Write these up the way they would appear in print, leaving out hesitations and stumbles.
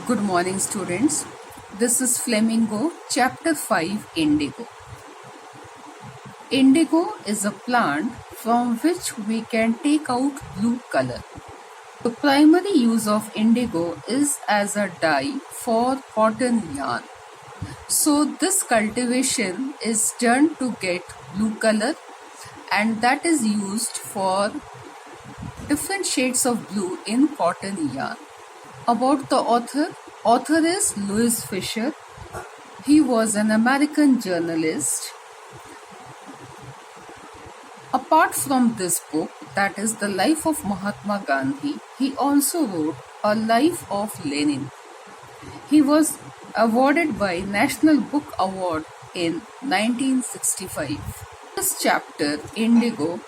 Good morning, students. This is Flamingo, Chapter 5 Indigo. Indigo is a plant from which we can take out blue color. The primary use of indigo is as a dye for cotton yarn. So, this cultivation is done to get blue color, and that is used for different shades of blue in cotton yarn. About the author is Louis Fisher. He was an American journalist. Apart from this book, that is The Life of Mahatma Gandhi, he also wrote A Life of Lenin. He was awarded by National Book Award in 1965. This chapter, Indigo,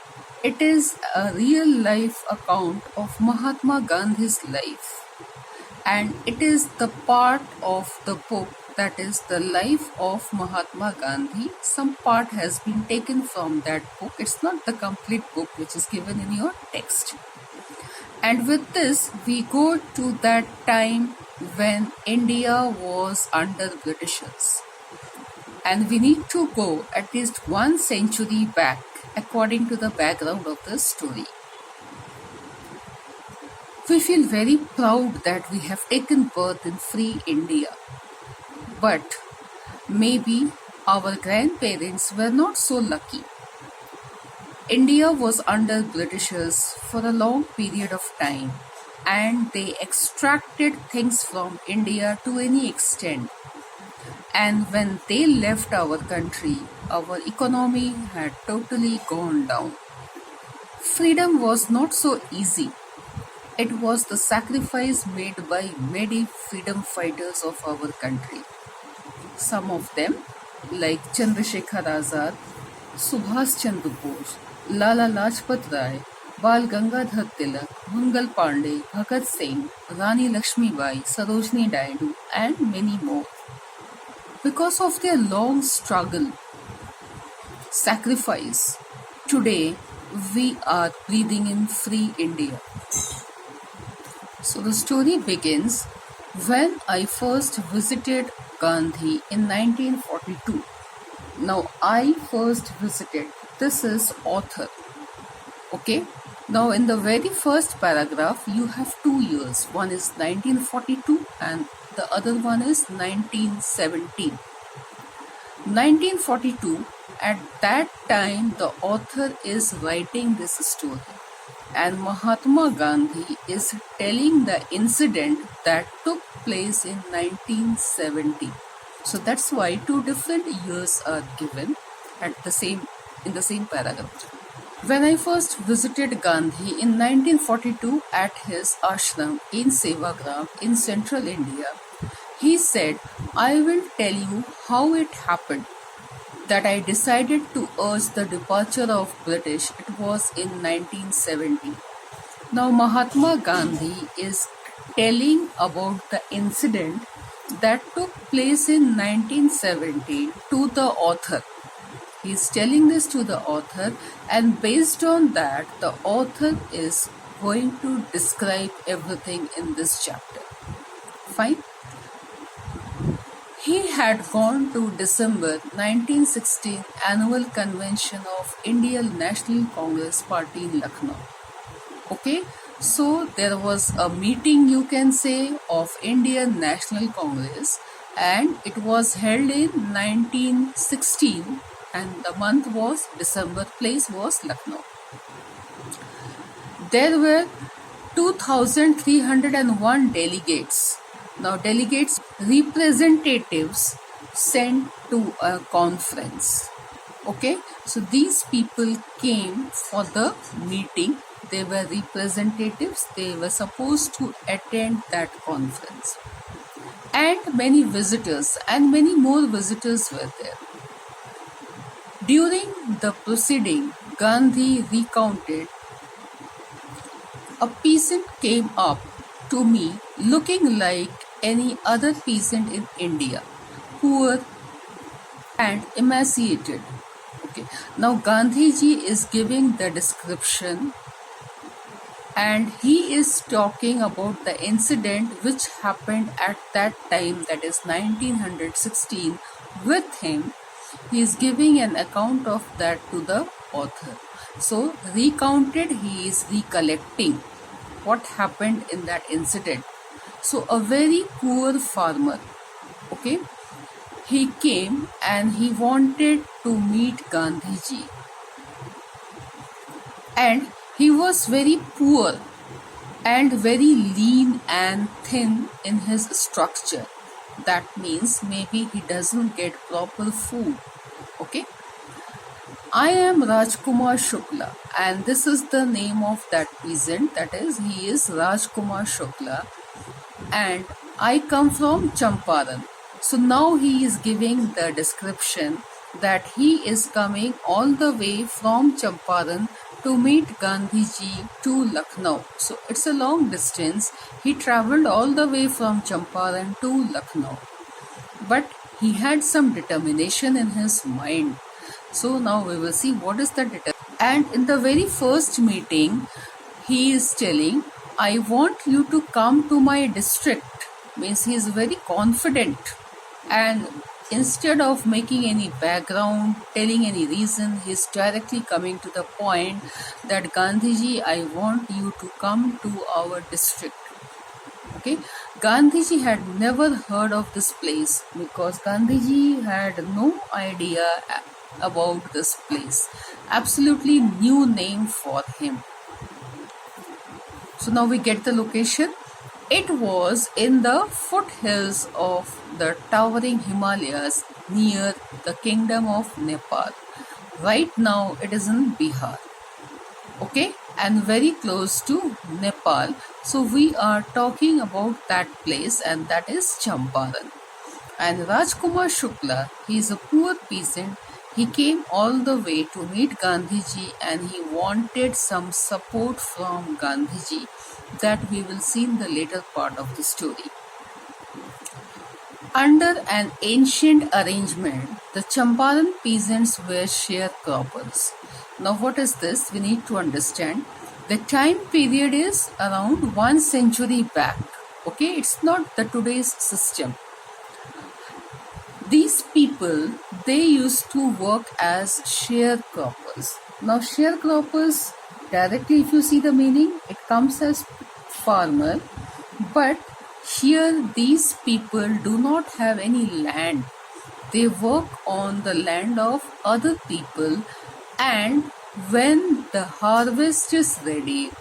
it is a real life account of Mahatma Gandhi's life. And it is the part of the book that is the life of Mahatma Gandhi. Some part has been taken from that book. It's not the complete book which is given in your text. And with this, we go to that time when India was under Britishers. And we need to go at least 1 century back according to the background of the story. We feel very proud that we have taken birth in free India. But maybe our grandparents were not so lucky. India was under Britishers for a long period of time, and they extracted things from India to any extent. And when they left our country, our economy had totally gone down. Freedom was not so easy. It was the sacrifice made by many freedom fighters of our country. Some of them, like Chandrasekhar Azad, Subhas Chandra Bose, Lala Lajpat Rai, Bal Gangadhar Tilak, Mangal Pandey, Bhagat Singh, Rani Lakshmibai, Sarojini Naidu, and many more. Because of their long struggle, sacrifice, today we are breathing in free India. So the story begins when I first visited Gandhi in 1942. Now I first visited. This is author. Okay. Now in the very first paragraph you have 2 years. One is 1942 and the other one is 1917. 1942, at that time the author is writing this story. And Mahatma Gandhi is telling the incident that took place in 1970. So that's why 2 different years are given in the same paragraph. When I first visited Gandhi in 1942 at his ashram in Sevagram in central India, he said, "I will tell you how it happened that I decided to urge the departure of British." It was in 1970. Now Mahatma Gandhi is telling about the incident that took place in 1970 to the author. He is telling this to the author, and based on that, the author is going to describe everything in this chapter. Fine. He had gone to December 1916 annual convention of Indian National Congress Party in Lucknow. Okay, so there was a meeting, you can say, of Indian National Congress, and it was held in 1916 and the month was December, place was Lucknow. There were 2,301 delegates. Now delegates, representatives sent to a conference. Okay, so these people came for the meeting. They were representatives. They were supposed to attend that conference. And many visitors and many more visitors were there. During the proceeding, Gandhi recounted, "A peasant came up to me looking like any other peasant in India, poor and emaciated." Okay. Now Gandhiji is giving the description and he is talking about the incident which happened at that time, that is 1916, with him. He is giving an account of that to the author. So, recounted, he is recollecting what happened in that incident. So, a very poor farmer, okay, he came and he wanted to meet Gandhiji, and he was very poor and very lean and thin in his structure. That means maybe he doesn't get proper food. Okay. I am Rajkumar Shukla, and this is the name of that peasant. That is, he is Rajkumar Shukla, and I come from Champaran. So now he is giving the description that he is coming all the way from Champaran to meet Gandhiji to Lucknow. So it's a long distance. He traveled all the way from Champaran to Lucknow. But he had some determination in his mind. So now we will see what is the determination. And in the very first meeting, he is telling, I want you to come to my district. Means he is very confident, and instead of making any background, telling any reason, he is directly coming to the point that Gandhiji, I want you to come to our district. Okay, Gandhiji had never heard of this place because Gandhiji had no idea about this place. Absolutely new name for him. So now we get the location. It was in the foothills of the towering Himalayas near the kingdom of Nepal. Right now it is in Bihar. Okay, and very close to Nepal. So we are talking about that place, and that is Champaran. And Rajkumar Shukla, he is a poor peasant. He came all the way to meet Gandhiji, and he wanted some support from Gandhiji that we will see in the later part of the story. Under an ancient arrangement, the Champaran peasants were sharecroppers. Now, what is this? We need to understand. The time period is around 1 century back. Okay, it's not the today's system. These people, they used to work as sharecroppers. Now, sharecroppers, directly if you see the meaning, it comes as farmer, but here these people do not have any land. They work on the land of other people, and when the harvest is ready,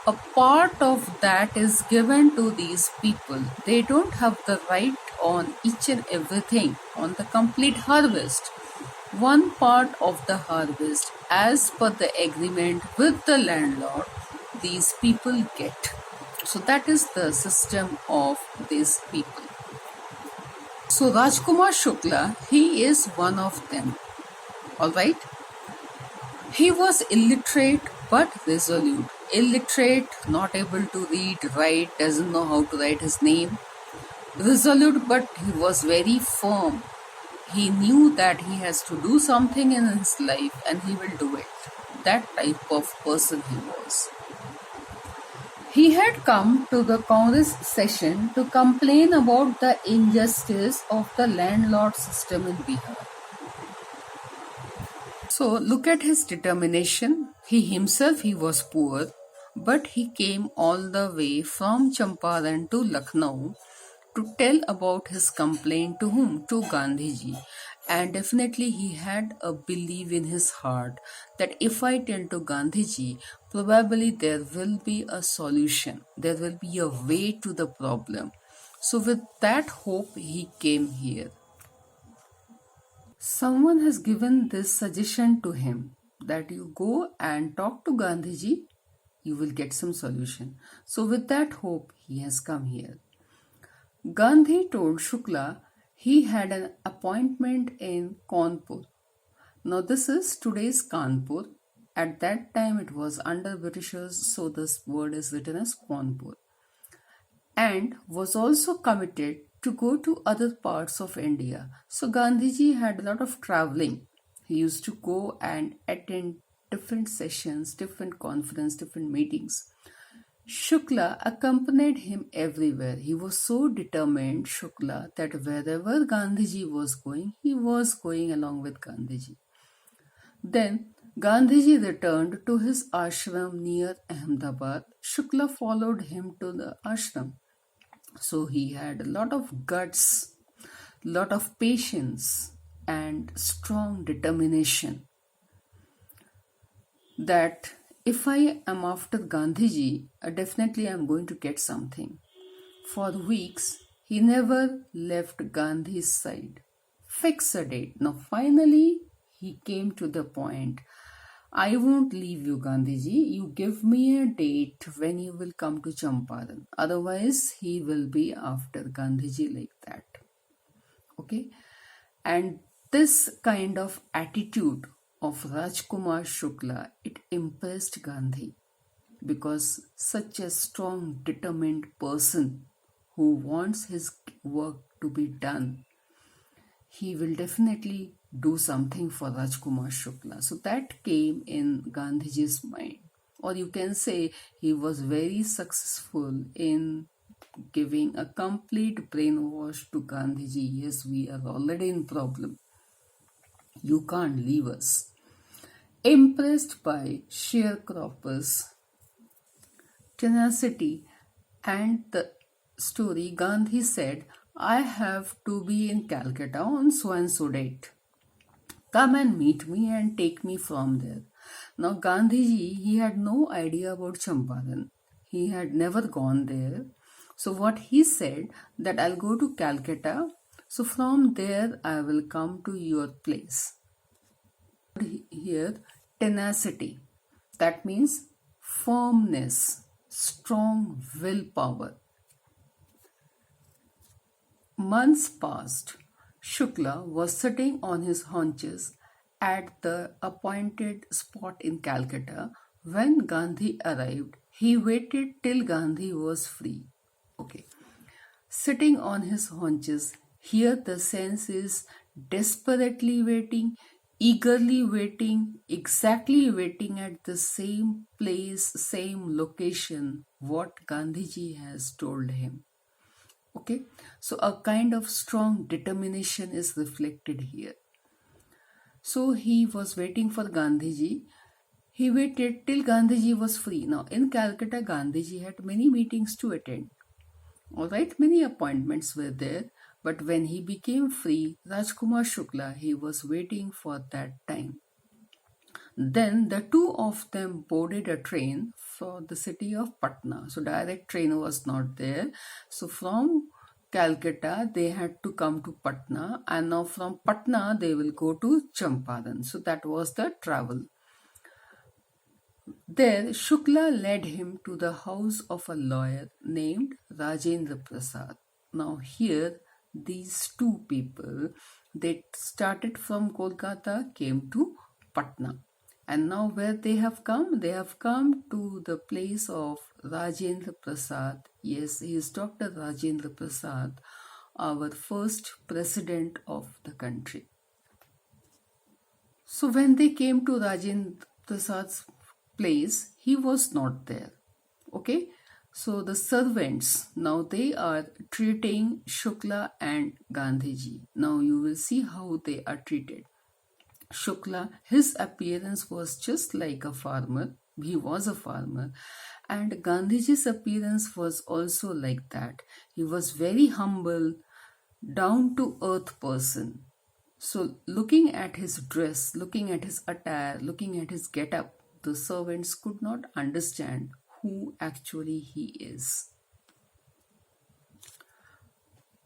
a part of that is given to these people. They don't have the right on each and everything, on the complete harvest. One part of the harvest, as per the agreement with the landlord, these people get. So that is the system of these people. So Rajkumar Shukla, he is one of them. Alright? He was illiterate but resolute. Illiterate, not able to read, write, doesn't know how to write his name. Resolute, but he was very firm. He knew that he has to do something in his life and he will do it. That type of person he was. He had come to the Congress session to complain about the injustice of the landlord system in Bihar. So look at his determination. He himself, he was poor, but he came all the way from Champaran to Lucknow to tell about his complaint to whom? To Gandhiji. And definitely he had a belief in his heart that if I tell to Gandhiji, probably there will be a solution. There will be a way to the problem. So with that hope, he came here. Someone has given this suggestion to him that you go and talk to Gandhiji, you will get some solution. So with that hope, he has come here. Gandhi told Shukla he had an appointment in Kanpur. Now this is today's Kanpur. At that time it was under Britishers, so this word is written as Kanpur. And was also committed to go to other parts of India. So Gandhiji had a lot of traveling. He used to go and attend different sessions, different conferences, different meetings. Shukla accompanied him everywhere. He was so determined, Shukla, that wherever Gandhiji was going, he was going along with Gandhiji. Then Gandhiji returned to his ashram near Ahmedabad. Shukla followed him to the ashram. So he had a lot of guts, lot of patience, and strong determination that if I am after Gandhiji, definitely I am going to get something. For weeks, he never left Gandhi's side. Fix a date. Now, finally, he came to the point. I won't leave you, Gandhiji. You give me a date when you will come to Champaran. Otherwise, he will be after Gandhiji like that. Okay? And this kind of attitude of Rajkumar Shukla, it impressed Gandhi because such a strong, determined person who wants his work to be done, he will definitely do something for Rajkumar Shukla. So that came in Gandhiji's mind. Or you can say he was very successful in giving a complete brainwash to Gandhiji. Yes, we are already in problem. You can't leave us. Impressed by sharecroppers' tenacity and the story, Gandhi said, I have to be in Calcutta on so and so date. Come and meet me and take me from there. Now, Gandhiji, he had no idea about Champaran. He had never gone there. So, what he said that I'll go to Calcutta. So, from there, I will come to your place. Here, tenacity. That means firmness, strong willpower. Months passed. Shukla was sitting on his haunches at the appointed spot in Calcutta. When Gandhi arrived, he waited till Gandhi was free. Okay. Sitting on his haunches, here the sense is desperately waiting, eagerly waiting, exactly waiting at the same place, same location, what Gandhiji has told him. Okay, so a kind of strong determination is reflected here. So he was waiting for Gandhiji. He waited till Gandhiji was free. Now in Calcutta, Gandhiji had many meetings to attend. Alright, many appointments were there. But when he became free, Rajkumar Shukla, he was waiting for that time. Then the two of them boarded a train for the city of Patna. So direct train was not there. So from Calcutta, they had to come to Patna, and now from Patna, they will go to Champaran. So that was the travel. There, Shukla led him to the house of a lawyer named Rajendra Prasad. Now here, these two people, they started from Kolkata, came to Patna. And now where they have come? They have come to the place of Rajendra Prasad. Yes, he is Dr. Rajendra Prasad, our first president of the country. So when they came to Rajendra Prasad's place, he was not there. Okay, so the servants, now they are treating Shukla and Gandhiji. Now you will see how they are treated. Shukla, his appearance was just like a farmer. He was a farmer. And Gandhiji's appearance was also like that. He was very humble, down to earth person. So looking at his dress, looking at his attire, looking at his get-up, the servants could not understand who actually he is.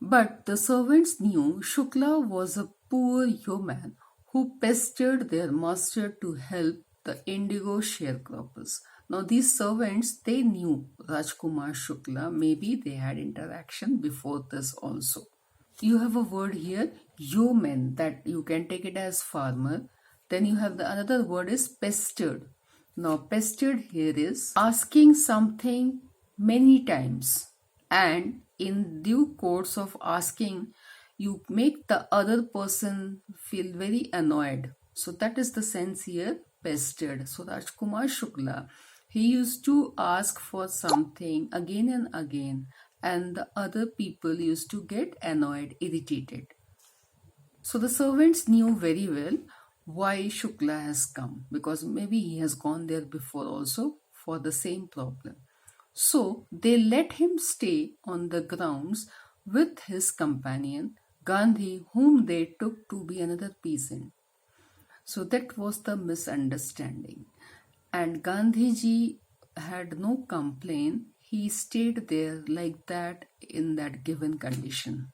But the servants knew Shukla was a poor yeoman who pestered their master to help the indigo sharecroppers. Now these servants, they knew Rajkumar Shukla. Maybe they had interaction before this also. You have a word here, yeoman, that you can take it as farmer. Then you have the another word is pestered. Now pestered here is asking something many times, and in due course of asking, you make the other person feel very annoyed. So that is the sense here, pestered. So Rajkumar Shukla, He used to ask for something again and again, and the other people used to get annoyed, irritated. So the servants knew very well why Shukla has come, because maybe he has gone there before also for the same problem. So they let him stay on the grounds with his companion Gandhi, whom they took to be another peasant. So that was the misunderstanding. And Gandhiji had no complaint. He stayed there like that in that given condition.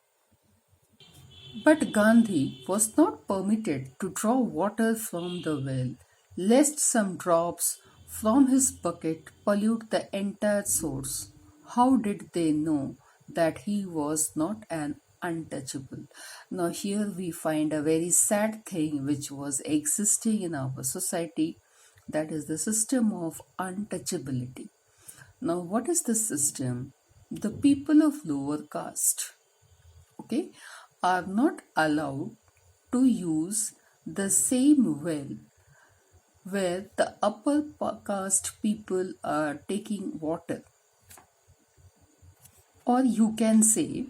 But Gandhi was not permitted to draw water from the well, lest some drops from his bucket pollute the entire source. How did they know that he was not an untouchable? Now, here we find a very sad thing which was existing in our society, that is the system of untouchability. Now, what is this system? The people of lower caste, okay, are not allowed to use the same well where the upper caste people are taking water. Or you can say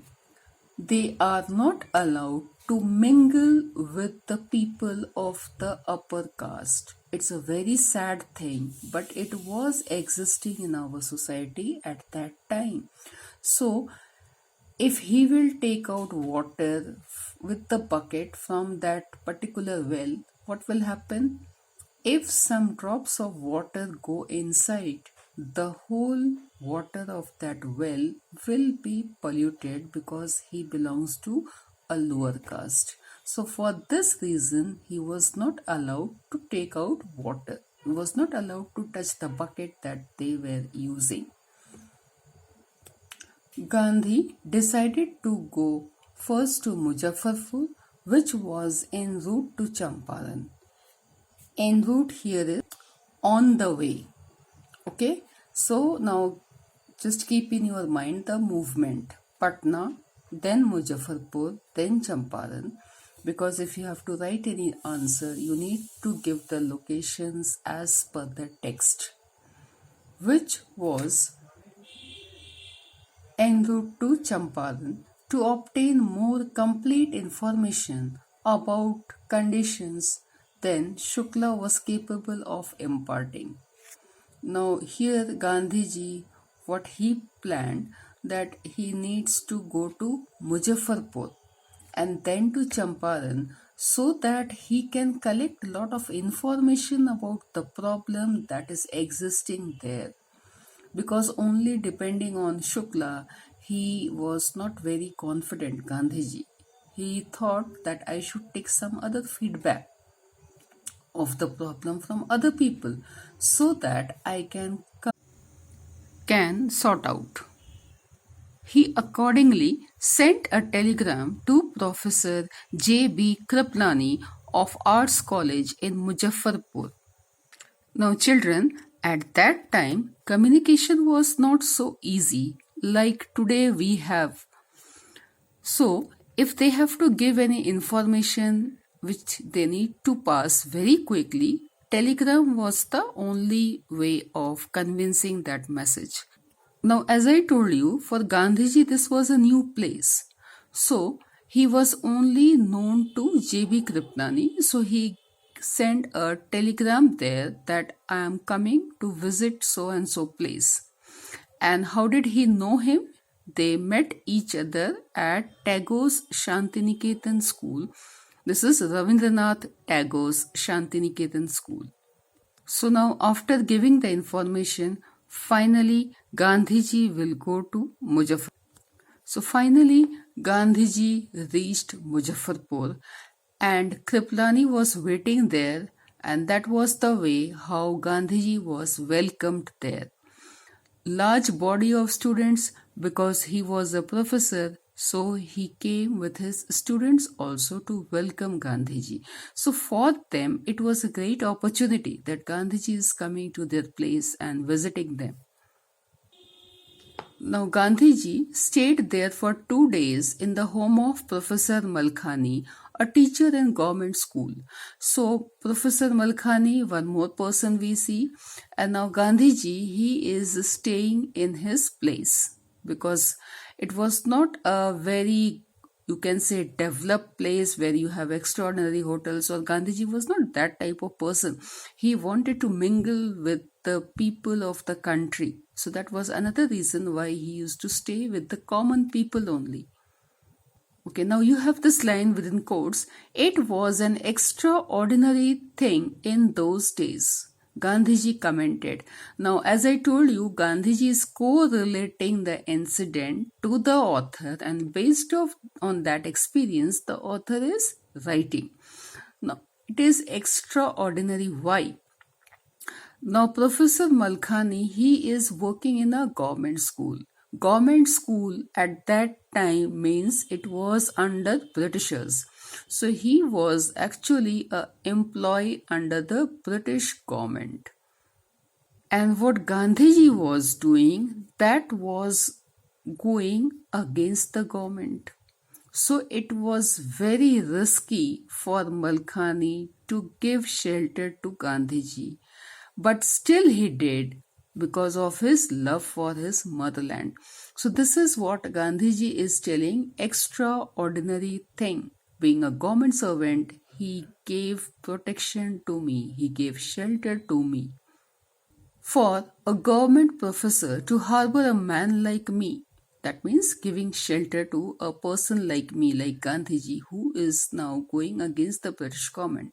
they are not allowed to mingle with the people of the upper caste. It's a very sad thing, but it was existing in our society at that time. So, if he will take out water with the bucket from that particular well, what will happen? If some drops of water go inside, the whole water of that well will be polluted because he belongs to a lower caste. So, for this reason, he was not allowed to take out water. He was not allowed to touch the bucket that they were using. Gandhi decided to go first to Muzaffarpur, which was en route to Champaran. En route here is on the way. Okay, so now just keep in your mind the movement: Patna, then Muzaffarpur, then Champaran. Because if you have to write any answer, you need to give the locations as per the text, which was en route to Champaran to obtain more complete information about conditions than Shukla was capable of imparting. Now here Gandhiji, what he planned, that he needs to go to Muzaffarpur and then to Champaran, so that he can collect a lot of information about the problem that is existing there. Because only depending on Shukla, he was not very confident, Gandhiji. He thought that I should take some other feedback of the problem from other people so that I can sort out. He accordingly sent a telegram to Professor J.B. Kriplani of Arts College in Muzaffarpur. Now, children, at that time, communication was not so easy like today we have. So, if they have to give any information which they need to pass very quickly, telegram was the only way of convincing that message. Now, as I told you, for Gandhiji, this was a new place. So, he was only known to J.B. Kriplani. So, he sent a telegram there that I am coming to visit so and so place. And how did he know him? They met each other at Tagore's Shantiniketan school. This is Ravindranath Tagore's Shantiniketan school. So now after giving the information, finally Gandhiji will go to Muzaffarpur. So finally Gandhiji reached Muzaffarpur and Kriplani was waiting there, and that was the way how Gandhiji was welcomed there. Large body of students, because he was a professor, so he came with his students also to welcome Gandhiji. So for them it was a great opportunity that Gandhiji is coming to their place and visiting them. Now, Gandhiji stayed there for 2 days in the home of Professor Malkhani, a teacher in government school. So, Professor Malkhani, one more person we see, and now Gandhiji, he is staying in his place because it was not a very, you can say, developed place where you have extraordinary hotels, or Gandhiji was not that type of person. He wanted to mingle with the people of the country. So that was another reason why he used to stay with the common people only. Okay, now you have this line within quotes. It was an extraordinary thing in those days, Gandhiji commented. Now, as I told you, Gandhiji is correlating the incident to the author, and based on that experience, the author is writing. Now, it is extraordinary. Why? Now, Professor Malkhani, he is working in a government school. Government school at that time means it was under Britishers. So he was actually an employee under the British government. And what Gandhiji was doing, that was going against the government. So it was very risky for Malkhani to give shelter to Gandhiji. But still he did because of his love for his motherland. So this is what Gandhiji is telling, extraordinary thing. Being a government servant, he gave protection to me, he gave shelter to me. For a government professor to harbor a man like me, that means giving shelter to a person like me, like Gandhiji, who is now going against the British government.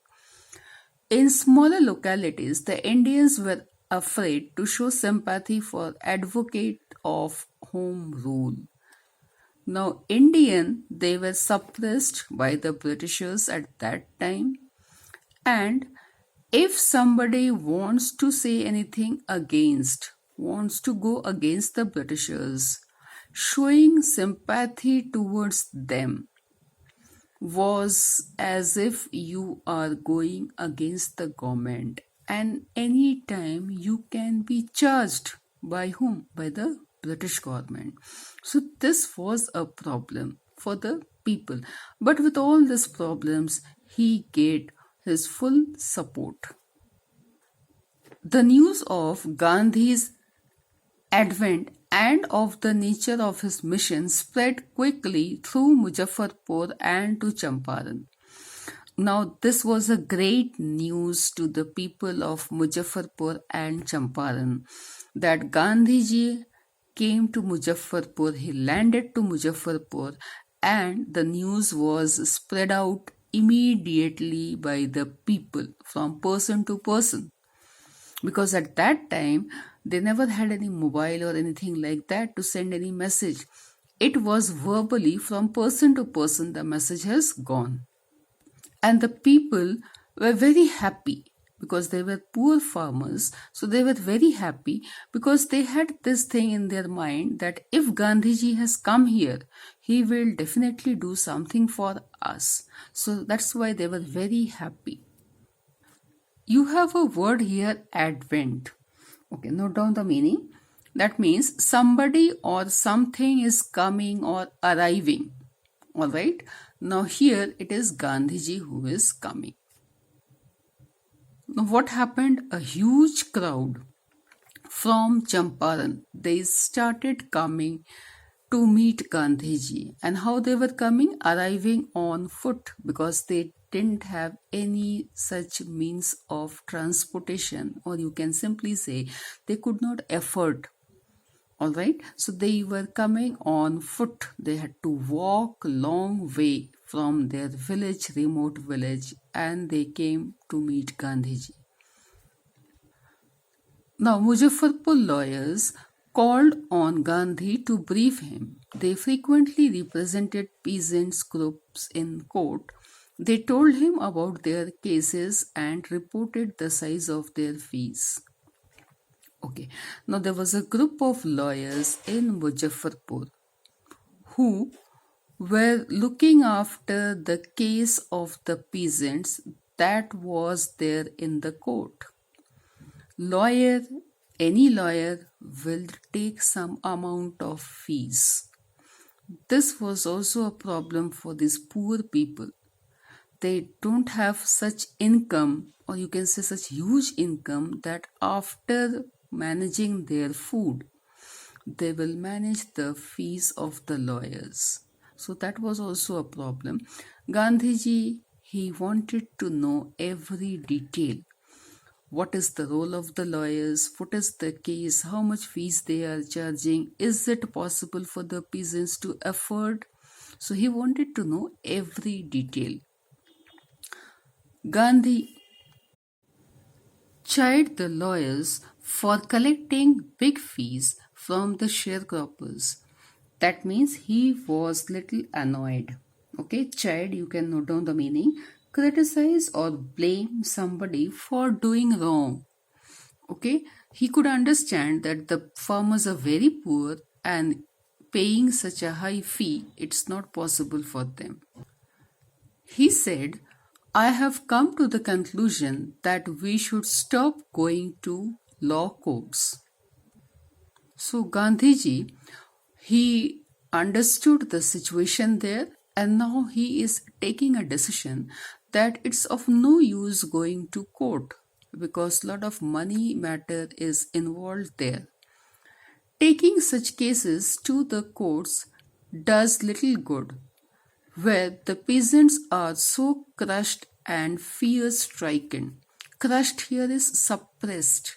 In smaller localities, the Indians were afraid to show sympathy for advocate of home rule. Now, Indian, they were suppressed by the Britishers at that time, and if somebody wants to say anything against, wants to go against the Britishers, showing sympathy towards them was as if you are going against the government, and any time you can be charged by whom? By the British government. So this was a problem for the people. But with all these problems, he gave his full support. The news of Gandhi's advent and of the nature of his mission spread quickly through Muzaffarpur and to Champaran. Now, this was a great news to the people of Muzaffarpur and Champaran that Gandhiji came to Muzaffarpur, he landed to Muzaffarpur, and the news was spread out immediately by the people from person to person. Because at that time, they never had any mobile or anything like that to send any message. It was verbally from person to person, the message has gone. And the people were very happy because they were poor farmers. So they were very happy because they had this thing in their mind that if Gandhiji has come here, he will definitely do something for us. So that's why they were very happy. You have a word here, advent. Okay, note down the meaning. That means somebody or something is coming or arriving. Alright, now here it is Gandhiji who is coming. Now what happened? A huge crowd from Champaran, they started coming to meet Gandhiji. And how they were coming? Arriving on foot because they didn't have any such means of transportation, or you can simply say they could not afford. All right, so they were coming on foot. They had to walk a long way from their village, remote village, and they came to meet Gandhiji. Now, Muzaffarpur lawyers called on Gandhi to brief him. They frequently represented peasants groups in court. They told him about their cases and reported the size of their fees. Okay, now there was a group of lawyers in Muzaffarpur who were looking after the case of the peasants that was there in the court. Lawyer any lawyer will take some amount of fees. This was also a problem for these poor people. They don't have such income, or you can say such huge income, that after managing their food, they will manage the fees of the lawyers. So that was also a problem. Gandhiji, he wanted to know every detail. What is the role of the lawyers? What is the case? How much fees they are charging? Is it possible for the peasants to afford? So he wanted to know every detail. Gandhi chid the lawyers for collecting big fees from the sharecroppers. That means he was little annoyed. Okay, chid, you can note down the meaning. Criticize or blame somebody for doing wrong. Okay, he could understand that the farmers are very poor and paying such a high fee, it's not possible for them. He said, I have come to the conclusion that we should stop going to law courts. So Gandhiji, he understood the situation there, and now he is taking a decision that it's of no use going to court because a lot of money matter is involved there. Taking such cases to the courts does little good, where the peasants are so crushed and fear stricken. Crushed here is suppressed.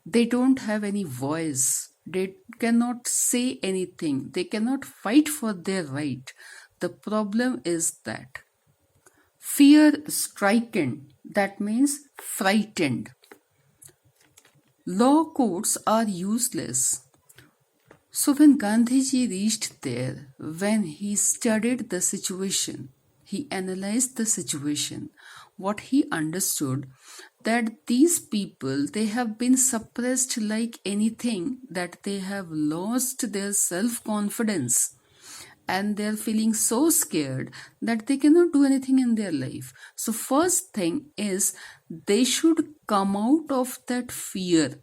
They don't have any voice. They cannot say anything. They cannot fight for their right. The problem is that fear stricken, that means frightened. Law courts are useless. So when Gandhiji reached there, when he studied the situation, he analyzed the situation, what he understood that these people, they have been suppressed like anything, that they have lost their self-confidence and they're feeling so scared that they cannot do anything in their life. So first thing is they should come out of that fear.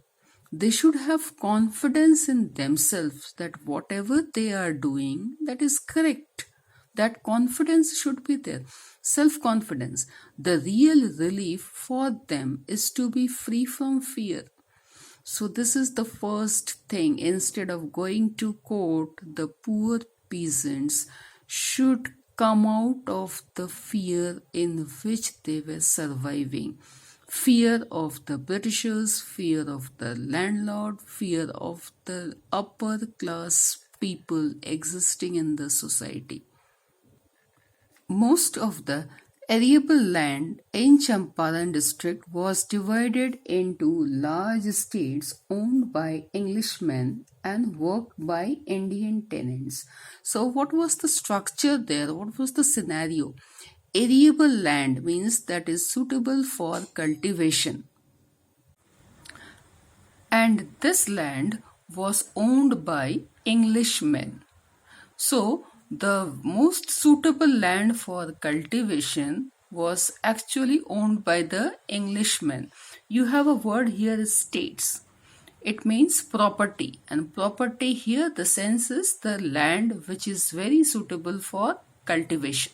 They should have confidence in themselves that whatever they are doing, that is correct. That confidence should be there. Self-confidence. The real relief for them is to be free from fear. So this is the first thing. Instead of going to court, the poor peasants should come out of the fear in which they were surviving. Fear of the Britishers, fear of the landlord, fear of the upper class people existing in the society. Most of the arable land in Champaran district was divided into large estates owned by Englishmen and worked by Indian tenants. So what was the structure there? What was the scenario? Arable land means that is suitable for cultivation. And this land was owned by Englishmen. So the most suitable land for cultivation was actually owned by the Englishmen. You have a word here, estates. It means property, and property here, the sense is the land which is very suitable for cultivation.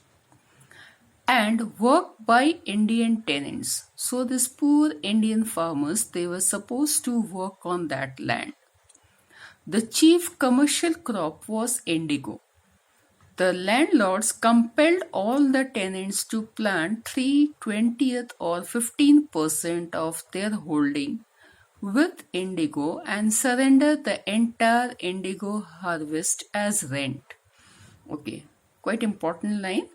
And worked by Indian tenants. So these poor Indian farmers, they were supposed to work on that land. The chief commercial crop was indigo. The landlords compelled all the tenants to plant 3/20th or 15% of their holding with indigo and surrender the entire indigo harvest as rent. Okay, quite important line.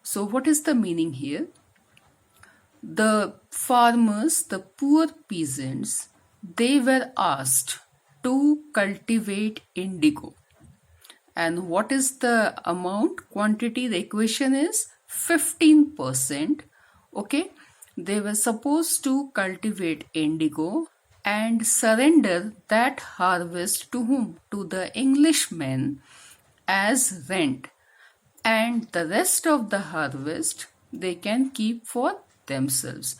So what is the meaning here? The farmers, the poor peasants, they were asked to cultivate indigo. And what is the amount, quantity? The equation is 15%. Okay, they were supposed to cultivate indigo and surrender that harvest to whom? To the Englishmen as rent. And the rest of the harvest they can keep for themselves.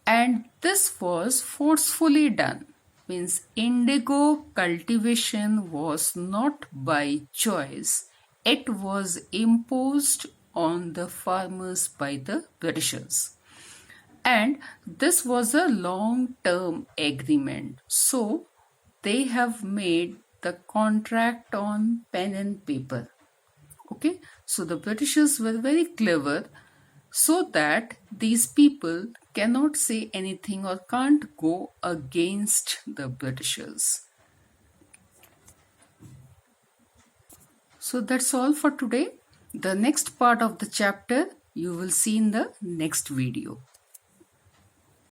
And this was forcefully done. means indigo cultivation was not by choice, it was imposed on the farmers by the Britishers. And this was a long term agreement. So they have made the contract on pen and paper. Okay, so the Britishers were very clever so that these people cannot say anything or can't go against the Britishers. So that's all for today. The next part of the chapter you will see in the next video.